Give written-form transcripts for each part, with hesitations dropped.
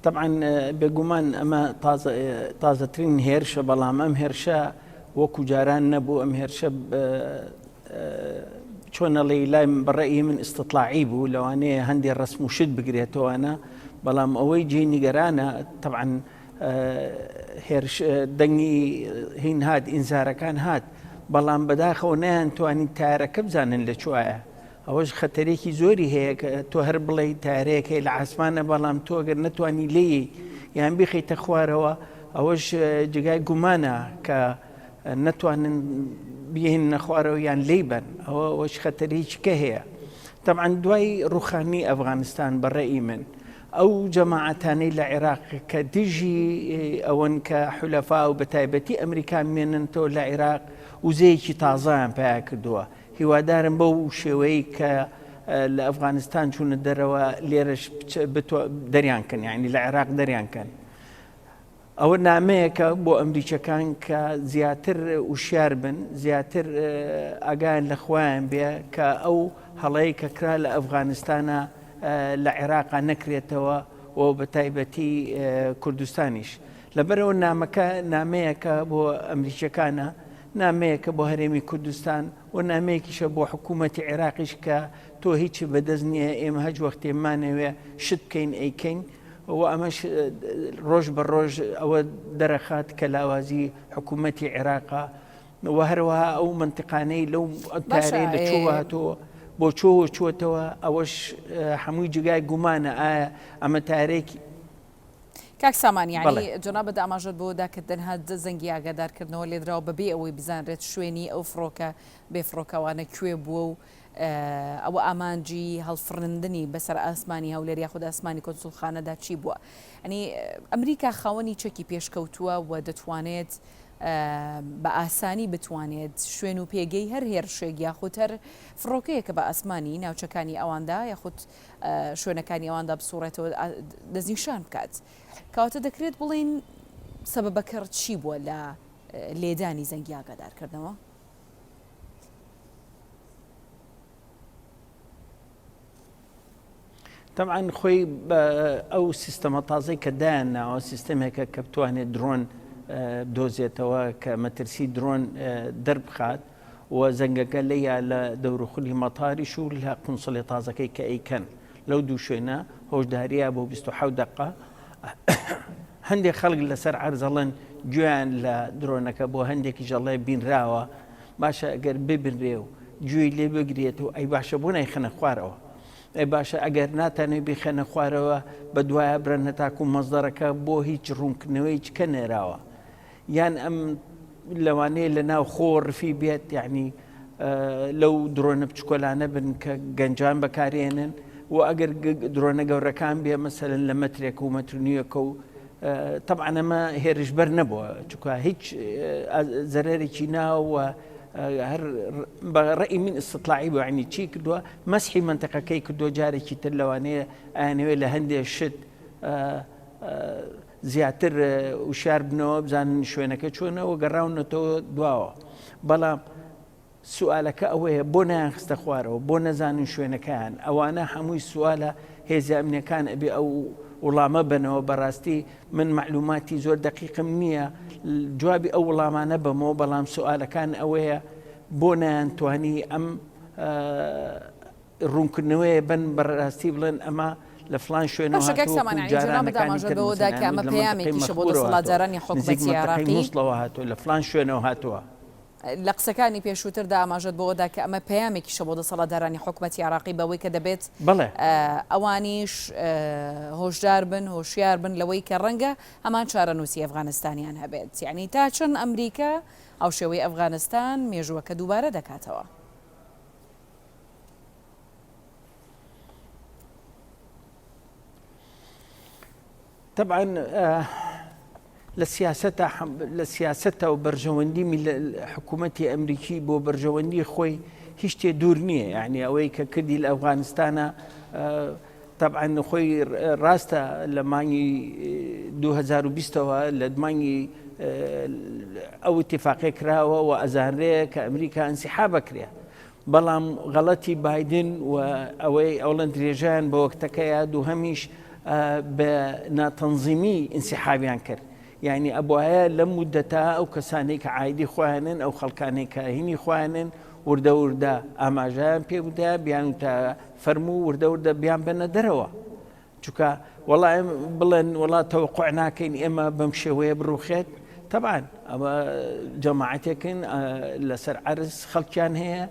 طبعا بێگومان ئەمە تازەترین هێرشە، بەڵام ئەم هێرشە وەکو جاران نەبوو. ئەم هێرشە چۆنەڵی لای بەڕێی من استطلاعی بوو، لەوانەیە هەندێک ڕسم و شت بگرێتەوەنە، بەڵام ئەوەی جێی نیگەرانە طبعا دەنگی هین هات، ئینزارەکان هات، بەڵام بەداخەوە نەیانتوانی تارەکە بزانن لە کوایە. ئەوەش خەتەرێکی زۆری هەیە کە تۆ هەر بڵێ تارەیەک هەیە لە عاسمانە، بەڵام تۆ ئەگەر نەتوانی لێی یان بخەیتە خوارەوە، ئەوەش جگای گومانە کە نەتوانن بهێننە خوارەوە یان لێی بن. ئەوەش خەتەرێکیکە هەیە. طبعا دوای ڕوخانی ئەفغانستان بەڕێی من ئەو جەماعەتانەی لە عێراق کە دژی ئەوەن کە حولەفا و بەتایبەتی ئەمریکا مێننتەوە لە عێراق وزەیەکی تازایان پیا کردووە. هیوادارم بەو شێوەیە کە لە ئەفغانستان چوونە دەرەوە لێرەش دەریانکەن، یعنی لە عێراق دەریانکەن. ئەوە نامەیەکە بۆ ئەمریکەکان کە زیاتر وشیار بن، زیاتر ئاگایان لە خۆیان بێ کە ئەو هەڵەیە کە کرا لە ئەفغانستانە لە عێراقا نەکرێتەوە و بە تایبەتی کوردستانیش. لەبەرەوە نامەیەکە بۆ ئەمریکەکانە، نامەیەکە بۆ هەرێمی کوردستان و نامەیەکیشە بۆ حکوومەتی عێراقیش کە تۆ هیچی بەدەست نییە، ئێمە هەج وەختێمانەوێ شت بکەین ئەیکەین. و ئەمەش ڕۆژ بە ڕۆژ ئەوە دەرەخات کە لاوازی حکوومەتی عێراقا و هەروەها ئەو منتیقانەی لەو تارەی لە چوە هاتۆوە بۆ چوەتەوە، ئەوەش هەمووی جگای گومانە. ئایا ئەمە تارێکی کاک سامان، یعنی جناب ئاماژەت بۆدا کە تەنها زەنگی ئاگادارکردنەوە لێدراوە بەبێ ئەوەی بزانرێت شوێنی ئەو فڕۆکە بێفڕۆکەوانە کوێ بووە و ئەوە ئامانجی هەڵفڕندنی بەسەر ئاسمانی هەولێر یاخود ئاسمانی کۆنسوڵخانەدا چی بووە. ئەنی ئەمریکا خاوەنی چەکی پێشکەوتووە و دەتوانێت بە ئاسانی بتوانێت شوێن و پێگەی هەر هێرشێک یاخود هەر فڕۆکەیە کە بە ئاسمانی ناوچەکانی ئەواندا یاخود شوێنەکانی ئەواندا بسوڕێتەوە دەستنیشان بکات. کەواتە دەکرێت بڵین سەبەبەکە چی بووە لە لێدانی زەنگی ئاگادارکردنەوە؟ طبعا خۆی ئەو سیستەمە تازەی کە دایانناوە سیستەمێکە کە بتوانێت درۆن دۆزێتەوە کە مەترسی درۆن دەربخات و زەنگەکە لەیە لە دەوروخولی مەتاریش و لە قونسڵی تازەکەی کە ئەیکەن لەو دوو شوێنە هۆشداریە بۆ 27 دقە. هەندێک خەڵک لەسەر عەرزەڵەن گوێیان لە درۆنەکە بۆ هەندێکی ژەڵێ بینراوە، باشە ئەگەر ببرێ و گوێی لێ بگرێت و ئەی باشە بۆ نایخەنە خوارەوە، ئەی باشە ئەگەر ناتانێت بخەنە خوارەوە بە دوایە برەنە تاکو مەزدەرەکە بۆ هیچ ڕوونکردنەوەی کە نێراوە، یان ئەم لەوانەیە لە ناو خۆ ڕفی بێت، یعنی لەو درۆنە بچکۆلانە بن کە گەنجان بەکارێنن و ئەگەر درۆنە گەورەکان بێ مەسەلەن لە مەترێک و مەترونیەکە و طبعا ئەمە هێرشبەر نەبووە، چونکە هیچ زەرێکی ناوە هەر بەڕێی من استطلاعی بوو، یعنی چی کردووە مەسحی منتەقەکەی کردووە، جارێکی تر لەوانەیە ئایانەوێت لە هەندێک شت زیاتر وشار بنەوە بزانن شوێنەکە چۆنەوە گەڕاونەتەوە دواوە. بەڵام سوالەکە ئەوەیە بۆ نایانخستە خوارەوە، بۆ نەزانن شوێنەکەیان. ئەوانە هەمووی سوالە هێزی ئەمنیەکان ئەبێ ئەو وڵامە بنەوە. بەڕاستی من معلوماتی زۆر دقیقم نییە جوابی ئەو وڵامانە بەمەوە، بەڵام سوالەکان ئەوەیە بۆ نایانتوانی ئەم ڕوونکردنەوەی بن بەڕاستی بڵێن ئەمە لە فلان شوێنەوە ئەمە پەیامێکیشە بۆ دەسەڵاتدارانی حکوومەتی عێراقی هاتووە لە فلان شوێنەوە هاتووە. لە قسەکانی پێشووتردا ئاماژەت بۆدا کە ئەمە پەیامێکیشە بۆ دەسەڵاتدارانی حکوومەتی عێراقی بەوەی کە دەبێت ئەوانیش هۆشدار بن، هۆشیار بن لەوەی کە ڕەنگە هەمان چارەنووسی ئەفغانستانیان هەبێت، یعنی تا چەند ئەمریکا ئەو شێوەی ئەفغانستان مێژووەکە دووبارە دەکاتەوە. طبعا لە سیاسەتە و بەرژەوەندی حکوومەتی ئەمریکی بۆ بەرژەوەندی خۆی هیچ تێ دوور نییە، یعنی ئەوەی کە کردی لە ئەفغانستانە طبعا خۆی ڕاستە لە مانگی 2020ەوە لە دمانگی ئەو اتفاقی کراوە و ئەزانرەیە کە ئەمریکا ئەنسیحاب بکرێ، بەڵام غەڵەتی بایدن و ئەوەی ئەوڵەن درێژیان بە وەختەکەیە دووهەمیش بە ناتەنزیمی ئینسیحابیان کرد یعنی ئەبواە لەم مودەتا ئەو کەسانەی کە عایدی خۆیانن ئەو خەڵکانەی کە هینی خۆیانن وردە وردە ئاماژیان پێ بدە بیان تا فەرموو وردە وردە بیان بنە دەرەوە چونکە وەڵا بڵێن وڵا تەوقع ناکەین ئێمە بەم شێوەیە بڕوخێت طبعا ئەمە جەماعەتێکن لەسەر عەرز خەڵکیان هەیە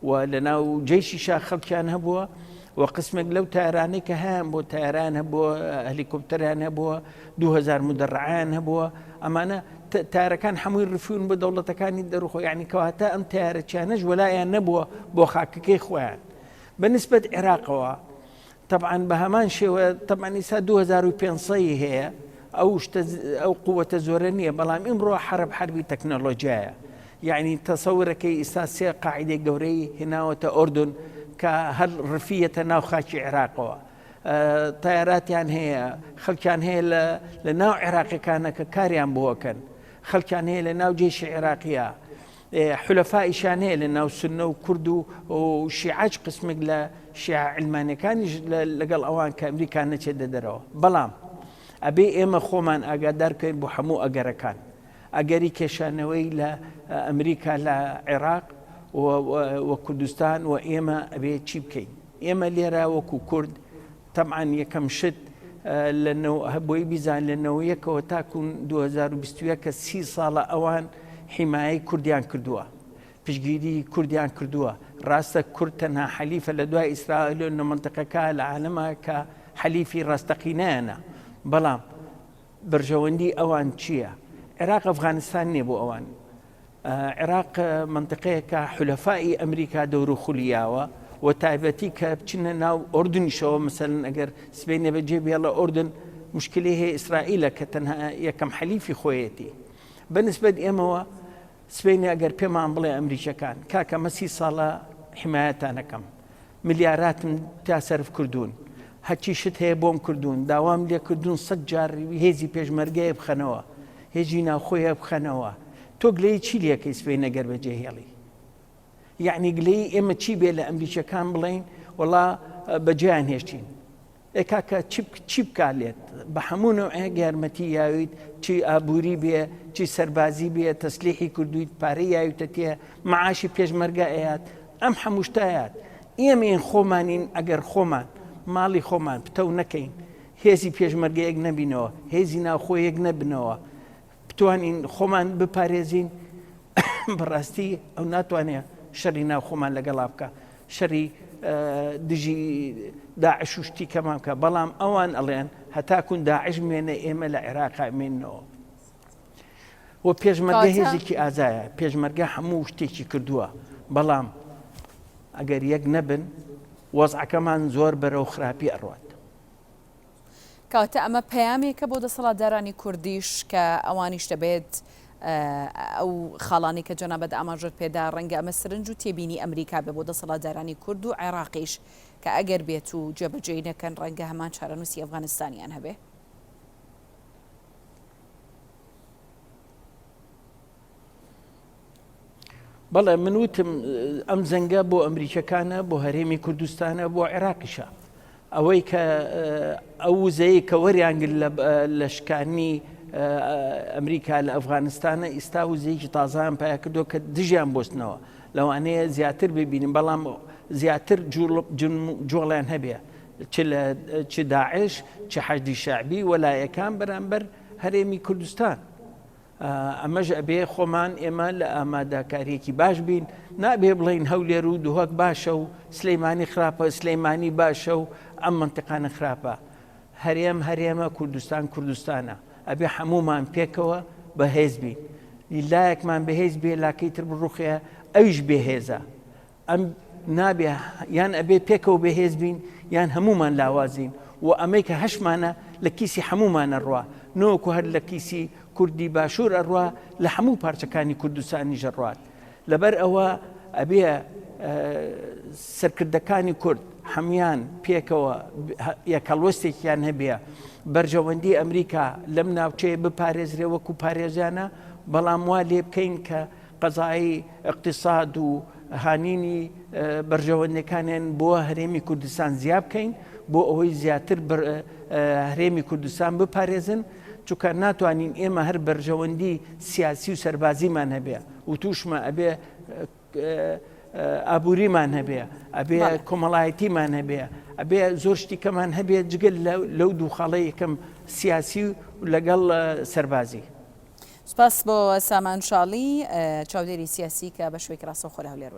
و لەناو جێیشیشا خەڵکیان هەبووە و قسمێک لەو تارانەی کە هەیان بۆ تاران هەبووە هەلیکۆپتەران هەبووە 2000 مدەڕعیان هەبووە ئەمانە تارەکان هەمووی ڕفیون بە دەوڵەتەکانی دەروخۆ یعنی کەواتە ئەم تارەچیانەش وەلایان نەبووە بۆ خاکەکەی خۆیان بەنسبەت عێراقەوە طبعا بە هەمان شێوە طبعا ئیسا 2500 هەیە ئەو قووەتە زۆرە نییە بەڵام ئیمڕۆ حربی تەکنۆلۆژیایە یعنی تەسەورەکەی ئیستا سێ قاعیدەی گەورەی هێناوەتە ئۆردن کە هەر ڕفیەتە ناو خاکی عێراقەوە تایاراتیان هەیە خەڵکیان هەیە لە ناو عێراقیەکانە کە کاریان بۆکەن خەڵکیان هەیە لە ناو جێشی عێراقیە حولەفائیشان هەیە لە ناو سنە و کورد و شیعەج قسمێک لە شیعە علمانیەکانیش لەگەڵ ئەوان کە ئەمریکا نەچێتە دەرەوە بەڵام ئەبێ ئێمە خۆمان ئاگادار بکەین بۆ هەموو ئەگەرەکان ئەگەری کێشانەوەی لە ئەمریکا لە عێراق و کوردستان و ئێمە ئەبێ چی بکەین ئێمە لێرە وەکو کورد طبعا یەکەم شت بۆی بیزان لەنەوەیەکەوە تاکوون 2021 کە 30 ساڵە ئەوان حیمایەی کوردیان کردووە پشگیری کوردیان کردووە ڕاستە کورد تەنها حەلیفە لە دوای ئیسرائیل و نەمەنتەقەکە لە عالەمە کە حەلیفی ڕاستەقینەیەنە بەڵام بەرژەوەندی ئەوان چییە عێراق ئەفغانستان نییە بۆ ئەوان عێراق منطقەیەکە حولەفای ئەمریکا دەور و خولیاوە و تایبەتی کە بچینە ناو ئۆردنیشەوە مثلەن ئەگەر سبەینە بەجێ بێڵە ئۆردن مشکلی هەیە ئیسرائیلە کە تەنها یەکەم حەلیفی خۆیەتی بەنسبەت ئێمەوە سبەینە ئەگەر پێمان بڵێ ئەمریکەکان کاکە مە 30 ساڵە حیمایەتانەکەم ملیاراتم تا سەرف کردوون هەچی شت هەیە بۆم کردوون داوام لێ کردوون 100 جار هێزی پێشمەرگەیە بخەنەوە هێزی ناوخۆیە بخەنەوە تۆ گلەی چی لەکەی سبەی نەگەر بەجێ هێڵی یعنی گلەی ئێمە چی بێ لە ئەمریکەکان بڵین وڵا بەجێیان هێشتین کاکە چی بکالێت بە هەموو نوعێ یارمەتی یاویت چی ئابووری بێ چی سەربازی بێ تەسلیحی کردویت پارەی یاویتە تێ معاشی پێشمەرگە ئەیات ئەم هەمووشتایات ئێمەین خۆمانین ئەگەر خۆمان ماڵی خۆمان پتە نەکەین هێزی پێشمەرگەیەک نەبینەوە هێزی ناوخۆیەک نەبنەوە بتوانین خۆمان بپارێزین بەڕاستی ئەو ناتوانێت شەری ناو خۆمان لەگەڵا بکە شەری دژی داعش و شتی کەمان بکە بەڵام ئەوان ئەڵێن هەتاکون داعش مێنە ئێمە لە عێراقا مێنەوە و پێشمەرگە هێزێکی ئازایە پێشمەرگە هەموو شتێکی کردووە بەڵام ئەگەر یەک نەبن وەزعەکەمان زۆر بەرەو خراپی ئەڕوات کاتە ئەمە پەیامێکە بۆ دەسەڵاتدارانی کوردیش کە ئەوانیش دەبێت ئەو خاڵانی کە جەنابەت ئاماژەت پێدا ڕەنگە ئەمە سرنج و تێبینی ئەمریکا بێ بۆ دەسەڵاتدارانی کورد و عێراقیش کە ئەگەر بێت و جێبەجێی نەکەن ڕەنگە هەمان چارەنووسی ئەفغانستانیان هەبێ بەڵێ من وتم ئەم زەنگە بۆ ئەمریکەکانە بۆ هەرێمی کوردستانە بۆ عێراقیشە ئەوەی کە ئەو وزەیە کە وەریانگل لە شکانی ئەمریکا لە ئەفغانستانە ئیستا وزەیەکی تازان پیا کردو کە دژیان بۆستنەوە لەوانەیە زیاتر ببینیم بەڵام زیاتر جوڵیان هەبێ چ داعش چ حەشدی شەعبی وەلایەکان بەرامبەر هەرێمی کوردستان ئەمەش ئەبێ خۆمان ئێمە لە ئامادەکاریەکی باش بین نابێ بڵین هەولێر و دووهەک باشە و سلەیمانی خراپە سلەیمانی باشە و ئەم منتیقانە خراپە هەرێمە کوردستانە ئەبێ هەمومان پێکەوە بەهێز بین لایەکمان بەهێز بێ لاکەیتر بڕوخەیە ئەویش بێهێزە ئەم نابێ یان ئەبێ پێکەوە بەهێز بین یان هەمومان لاوازین و ئەمەی کە هەشمانە لە کیسی هەمومانە ڕوا نۆکو هەر لە کیسی کوردی باشوور ئەڕوا لە هەموو پارچەکانی کوردستانی ژەڕوات لەبەر ئەوە ئەبێ سەرکردەکانی کورد هەمیان پێکەوە یەکەڵوەستێکیان هەبێ بەرژەوەندی ئەمریکا لەم ناوچەیە بپارێزرێ وەکو پارێزانە بەڵام وا لێ بکەین کە قەزایی اقتصاد و هانینی بەرژەوەندەکانیان بۆ هەرێمی کوردستان زیاد بکەین بۆ ئەوەی زیاتر هەرێمی کوردستان بپارێزن چونکە ناتوانین ئێمە هەر بەرژەوەندی سیاسی و سەربازیمان هەبێ و تووشمە ئەبێ ئابووریمان هەبێ ئەبێ کۆمەڵایەتیمان هەبێ ئەبێ زۆر شتێکەمان هەبێ جگەل لەو دوو خاڵە یەکەم سیاسی و لەگەڵ سەربازی. سپاس بۆ سامان شاڵی چاودێری سیاسی کە بە شوێی ڕاستەوخۆ لە هەولێر